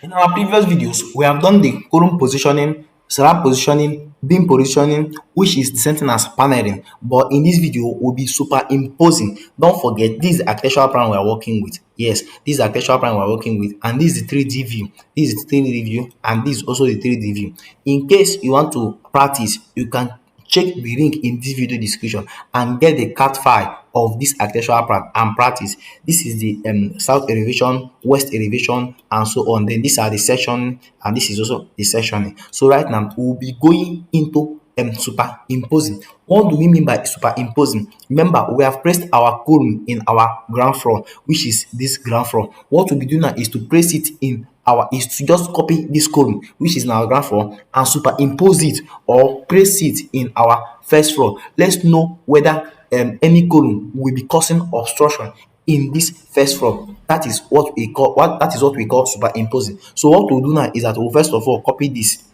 In our previous videos, we have done the column positioning, slab positioning, beam positioning, which is the same thing as paneling. But in this video, we'll be superimposing. Don't forget, this is the architectural plan we are working with. Yes, this is the architectural plan we are working with, and this is the 3D view. This is the 3D view, and this is also the 3D view. In case you want to practice, you can check the link in this video description and get the CAD file of this architectural plan and practice. This is the south elevation, west elevation, and so on. Then these are the section, and this is also the sectioning. So right now we'll be going into superimposing. What do we mean by superimposing? Remember, we have placed our column in our ground floor, which is this ground floor. What we'll be doing now is to place it in our is to just copy this column which is in our ground floor and superimpose it or place it in our first floor. Let's know whether any column will be causing obstruction in this first floor. That is what we call superimposing. So what we'll do now is that we'll first of all copy this.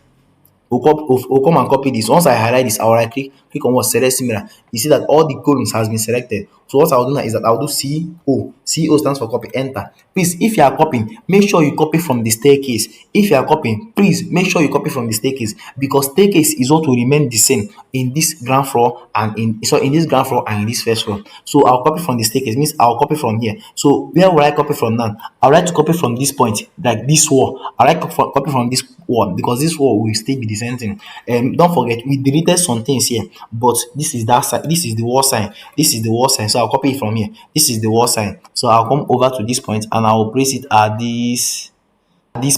We'll come and copy this. Once I highlight this, I'll right click on what select similar. You see that all the columns has been selected. So what I'll do now is that I'll do CO. CO stands for copy, enter. Please, if you are copying, make sure you copy from the staircase. If you are copying, please make sure you copy from the staircase, because staircase is what will remain the same in this ground floor and in this ground floor and in this first floor. So I'll copy from the staircase, means I'll copy from here. So where will I copy from now? I'll like to copy from this point, like this wall. I like to copy from this wall because this wall will still be the same thing. Don't forget, we deleted some things here, but this is that side. This is the wall sign. This is the wall sign. So I'll copy it from here. This is the wall sign. So I'll come over to this point and I'll place it at this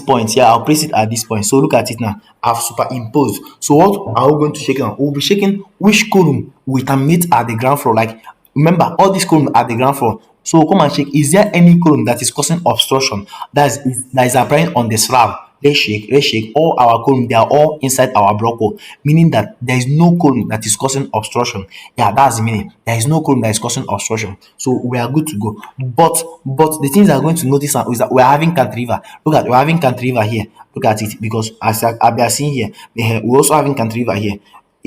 point here. I'll place it at this point. So look at it now. I've superimposed. So what are we going to check now? We'll be checking which column we can meet at the ground floor. Like, remember, all these columns at the ground floor. So come and check, is there any column that is causing obstruction that is appearing on the slab? Let's check. All our column, they are all inside our block wall, meaning that there is no column that is causing obstruction. Yeah, that's the meaning. There is no column that is causing obstruction. So we are good to go. But the things that are going to notice now is that we are having cantilever. We're having cantilever here. Look at it, because as we are seeing here, we're also having cantilever here.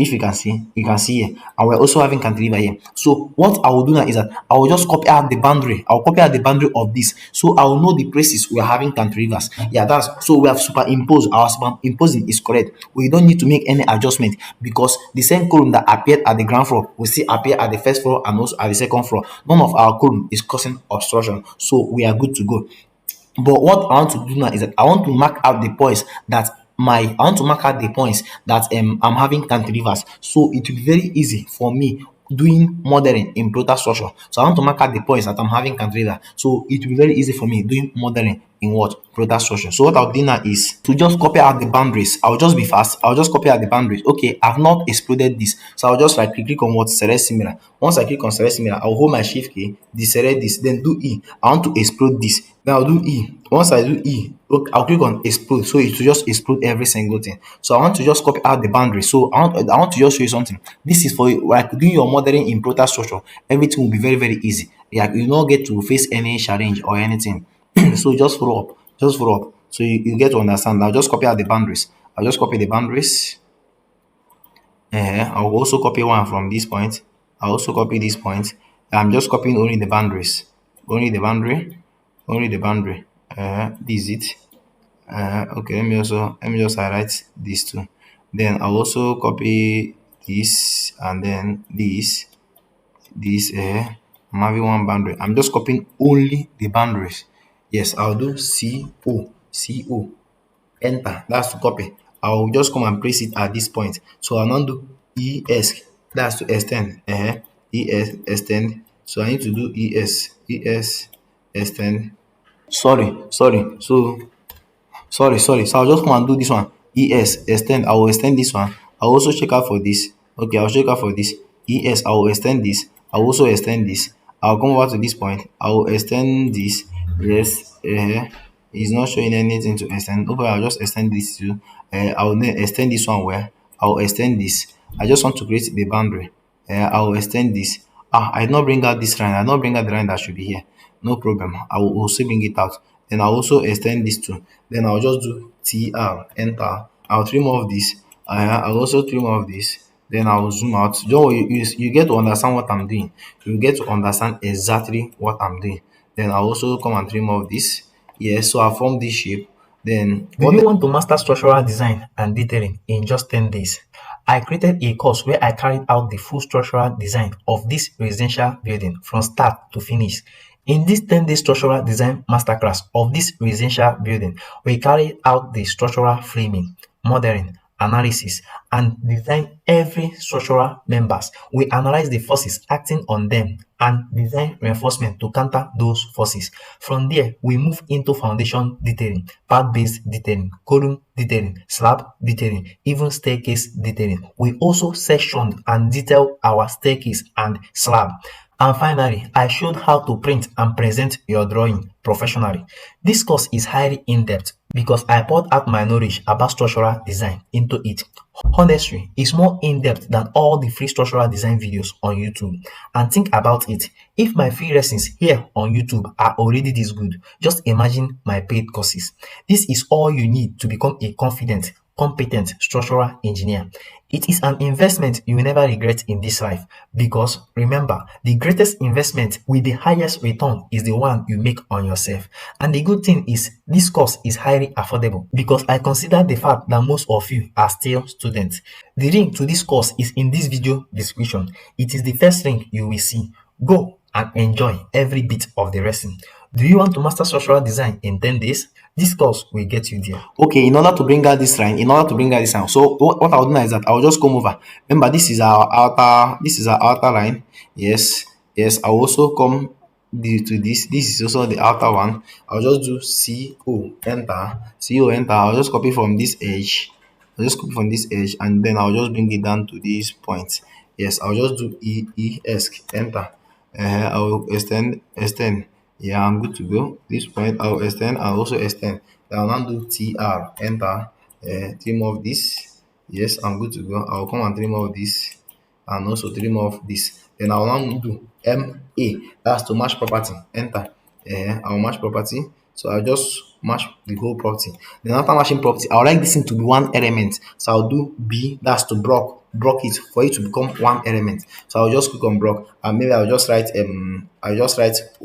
If you can see here, and we're also having cantilever here. So what I will do now is that I will just copy out the boundary. I'll copy out the boundary of this, so I will know the places we are having cantilevers. Yeah, that's so we have superimposed. Our superimposing is correct. We don't need to make any adjustment, because the same column that appeared at the ground floor will still appear at the first floor and also at the second floor. None of our column is causing obstruction, so we are good to go. But what I want to do now is that I want to mark out the points that I'm having cantilevers. So it will be very easy for me doing modeling in ProtaStructure. So I want to mark out the points that I'm having cantilever. So it will be very easy for me doing modeling in what? ProtaStructure. So what I'll do now is to just copy out the boundaries. I'll just be fast. I'll just copy out the boundaries. Okay, I've not exploded this. So I'll just like click on what? Select similar. Once I click on select similar, I'll hold my shift key, deselect this, then do E. I want to explode this. Then I'll do E. Once I do E, look, I'll click on explode, so it will just explode every single thing. So I want to just copy out the boundary. So I want to just show you something. This is for like doing your modeling in ProtaStructure. Everything will be very, very easy. Yeah, you don't get to face any challenge or anything. So just follow up. So you get to understand. I'll just copy out the boundaries. I'll just copy the boundaries. I'll also copy one from this point. I'll also copy this point. I'm just copying only the boundaries. Only the boundary. This is it. Okay, let me just highlight these two. Then I'll also copy this and then this. I'm having one boundary. I'm just copying only the boundaries. Yes, I'll do CO. Enter. That's to copy. I'll just come and place it at this point. So I'll not do ES. That's to extend. ES extend. So I need to do ES extend. Sorry. So I'll just come and do this one. ES extend. I will extend this one. I'll also check out for this. Okay, I'll check out for this. ES. I will extend this. I'll also extend this. I'll come over to this point. I will extend this. Yes. It's not showing anything to extend. Okay, I'll just extend this too. I'll then extend this one where I'll extend this. I just want to create the boundary. I'll extend this. I did not bring out this line. I did not bring out the line that should be here. No problem. I will also bring it out. Then I'll also extend this too. Then I'll just do TR, enter. I'll trim off this. I'll also trim off this. Then I'll zoom out. You get to understand what I'm doing. You get to understand exactly what I'm doing. Then I'll also come and trim off this. Yes, so I formed this shape. Then Do you want to master structural design and detailing in just 10 days? I created a course where I carried out the full structural design of this residential building from start to finish. In this 10-day structural design masterclass of this residential building, we carried out the structural framing, modeling, analysis, and design every structural members. We analyze the forces acting on them and design reinforcement to counter those forces. From there, we move into foundation detailing, part-based detailing, column detailing, slab detailing, even staircase detailing. We also section and detail our staircase and slab. And finally, I showed how to print and present your drawing professionally. This course is highly in-depth because I poured out my knowledge about structural design into it. Honestly, it's more in-depth than all the free structural design videos on YouTube. And think about it, if my free lessons here on YouTube are already this good, just imagine my paid courses. This is all you need to become a confident, competent structural engineer. It is an investment you will never regret in this life because remember, the greatest investment with the highest return is the one you make on yourself. And the good thing is this course is highly affordable because I consider the fact that most of you are still students. The link to this course is in this video description. It is the first link you will see. Go and enjoy every bit of the lesson. Do you want to master structural design in 10 days? This course will get you there. okay, in order to bring out this line, in order to bring out this line, so what I'll do now is that I'll just come over. Remember, this is our outer line. Yes, yes. I'll also come to this. This is also the outer one. I'll just do CO, enter. I'll just copy from this edge. I'll just copy from this edge, and then I'll just bring it down to this point. Yes, I'll just do enter. I'll extend. Yeah, I'm good to go. This point, I'll extend. I'll also extend. Then I'll now do TR, enter, trim off this. Yes, I'm good to go. I'll come and trim off this and also trim off this. Then I'll now do MA, that's to match property, enter. I'll match property. So I'll just match the whole property. Then after matching property, I would like this thing to be one element. So I'll do B, that's to block it for it to become one element. So I'll just click on block and maybe I'll just write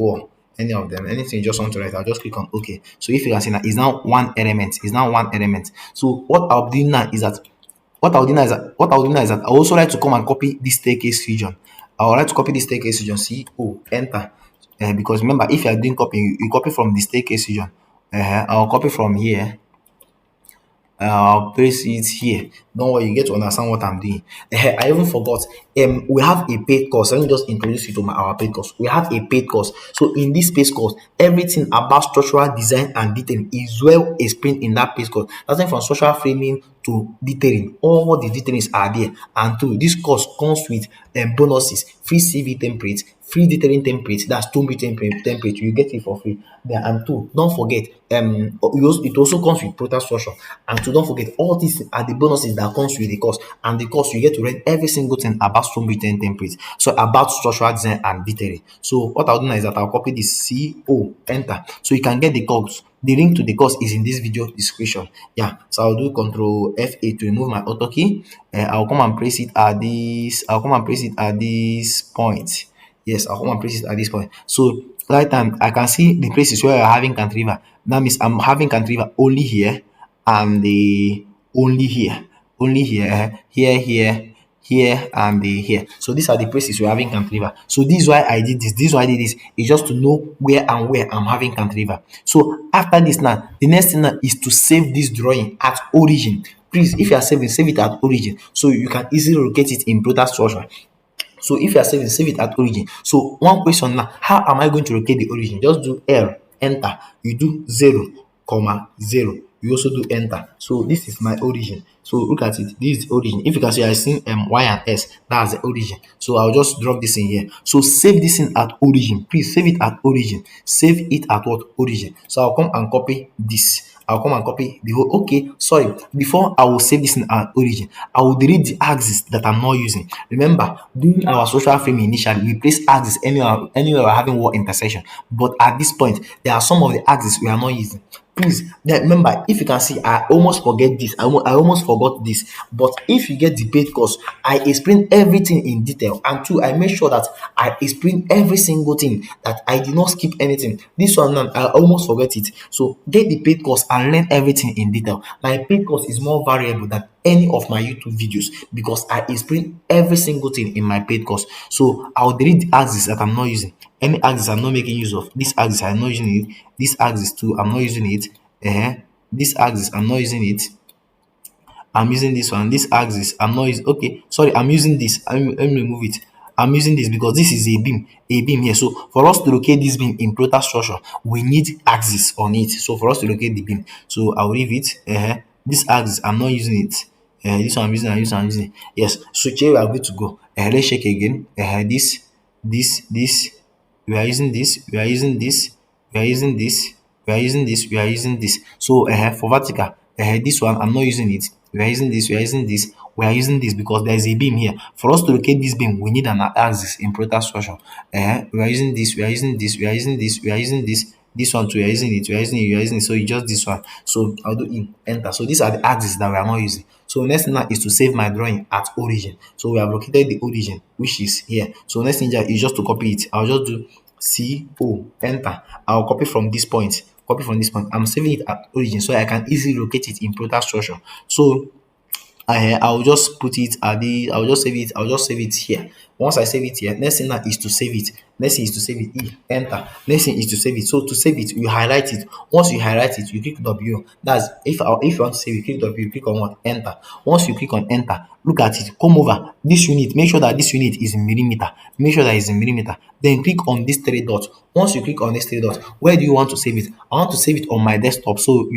O, any of them, anything you just want to write. I'll just click on OK. So if you can see now, it's now one element. It's now one element. So what I'll do now is that I also like to come and copy this staircase region. I would like to copy this staircase region. See, enter. Because remember, if you are doing copy, you copy from the staircase region. I'll copy from here. I'll place it here. Don't worry, you get to understand what I'm doing. I even forgot. We have a paid course. Let me just introduce you to our paid course. We have a paid course. So in this paid course, everything about structural design and detailing is well explained in that paid course. Starting from structural framing to detailing, all the details are there. And two, this course comes with bonuses, free CV templates, free detailing template, that's 2 meter template, you get it for free there. And two, don't forget, it also comes with ProtaStructure. And two, don't forget, all these are the bonuses that comes with the course. And the course, you get to read every single thing about 2 meter templates, so about structural design and detailing. So what I'll do now is that I'll copy this CO, enter, so you can get the course. The link to the course is in this video description. Yeah, so I'll do Control F8 to remove my auto key. I'll come and place it at this point. Yes, I'll come and place it at this point. So right time I can see the places where you're having cantilever. That means I'm having cantilever only here and the only here. Only here, here, and here. So these are the places we're having cantilever. So this is why I did this. This is why I did this. It's just to know where and where I'm having cantilever. So after this now, the next thing now is to save this drawing at origin. Please, if you are saving, save it at origin so you can easily locate it in ProtaStructure. So if you are saving, save it at origin. So one question now, how am I going to locate the origin? Just do L, enter. You do 0, 0. You also do enter. So this is my origin. So look at it. This is the origin. If you can see, I see Y and S. That's the origin. So I'll just drop this in here. So save this in at origin. Please save it at origin. Save it at what? Origin. So I'll come and copy this. I'll come and copy the whole. Okay, sorry. Before I will save this in our origin, I will delete the axis that I'm not using. Remember, during our social framing initially, we place axis anywhere we're having word intersection. But at this point, there are some of the axes we are not using. Please remember, if you can see, I almost forget this, I almost forgot this. But if you get the paid course, I explain everything in detail, and two, I make sure that I explain every single thing, that I did not skip anything. This one now, I almost forget it. So get the paid course and learn everything in detail. My paid course is more variable than any of my YouTube videos because I explain every single thing in my paid course. So I'll delete the axis that I'm not using. Any axis I'm not making use of. This axis I'm not using it. This axis too, I'm not using it. This axis I'm not using it. I'm using this one. This axis I'm not using. Okay, sorry, I'm using this. Let me remove it. I'm using this because this is a beam here. So for us to locate this beam in ProtaStructure, we need axis on it. So for us to locate the beam, so I'll leave it. This axis I'm not using it. This one I'm using. I'm using it. Yes. So here we are good to go. Let's check again. This. We are using this. We are using this. We are using this. We are using this. We are using this. So for vertical, this one I'm not using it. We are using this. We are using this. We are using this because there is a beam here. For us to locate this beam, we need an axis in ProtaStructure. We are using this. We are using this. We are using this. We are using this. This one too, we are using it. We are using it. We are using it. So you just this one. So I'll do in enter. So these are the axes that we are not using. So next thing now is to save my drawing at origin. So we have located the origin, which is here. So next thing is just to copy it. I'll just do CO, enter. I'll copy from this point. Copy from this point. I'm saving it at origin so I can easily locate it in ProtaStructure. So I'll just put it at the I'll just save it. I'll just save it here. Once I save it here, next thing now is to save it. Next thing is to save it. Enter. Next thing is to save it. So to save it, you highlight it. Once you highlight it, you click W. That's if you want to save it, click W, click on what? Enter. Once you click on enter, look at it. Come over this unit. Make sure that this unit is in millimeter. Make sure that it's in millimeter. Then click on this three dots. Once you click on this three dots, where do you want to save it? I want to save it on my desktop so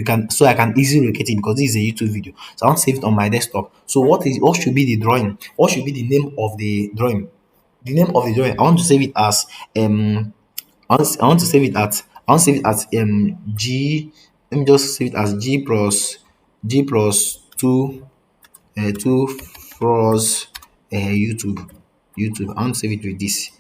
I can easily locate it because this is a YouTube video. So I want to save it on my desktop. So what should be the drawing? What should be the name of the drawing? The name of the drawing. I want to save it as I want to save it at G. Let me just save it as G plus 2 plus YouTube. I want to save it with this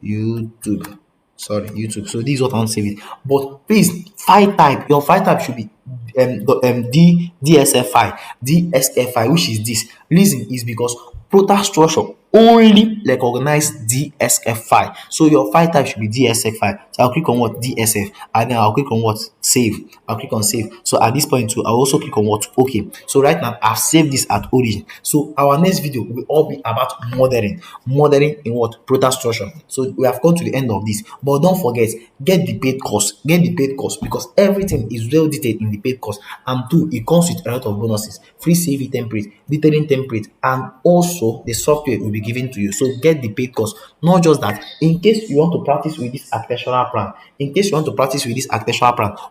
YouTube. Sorry, YouTube. So this is what I want to save it. But please, file type. Your file type should be DSF file, which is this. Reason is because ProtaStructure only recognize DSF file. So your file type should be DSF file. So I'll click on what? DSF, and then I'll click on what? Save. I'll click on save. So at this point too, I'll also click on what? Okay. So right now I've saved this at origin. So our next video will all be about modeling. Modeling in what? ProtaStructure. So we have come to the end of this. But don't forget, get the paid course. Get the paid course because everything is well detailed in the paid course. And two, it comes with a lot of bonuses. Free CV template, detailing template, and also the software will be given to you. So get the paid course. Not just that, in case you want to practice with this architectural plan,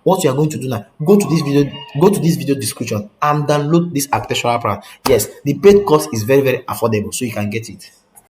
what you are going to do now, go to this video description and download this architectural plan. Yes, the paid course is very, very affordable, so you can get it.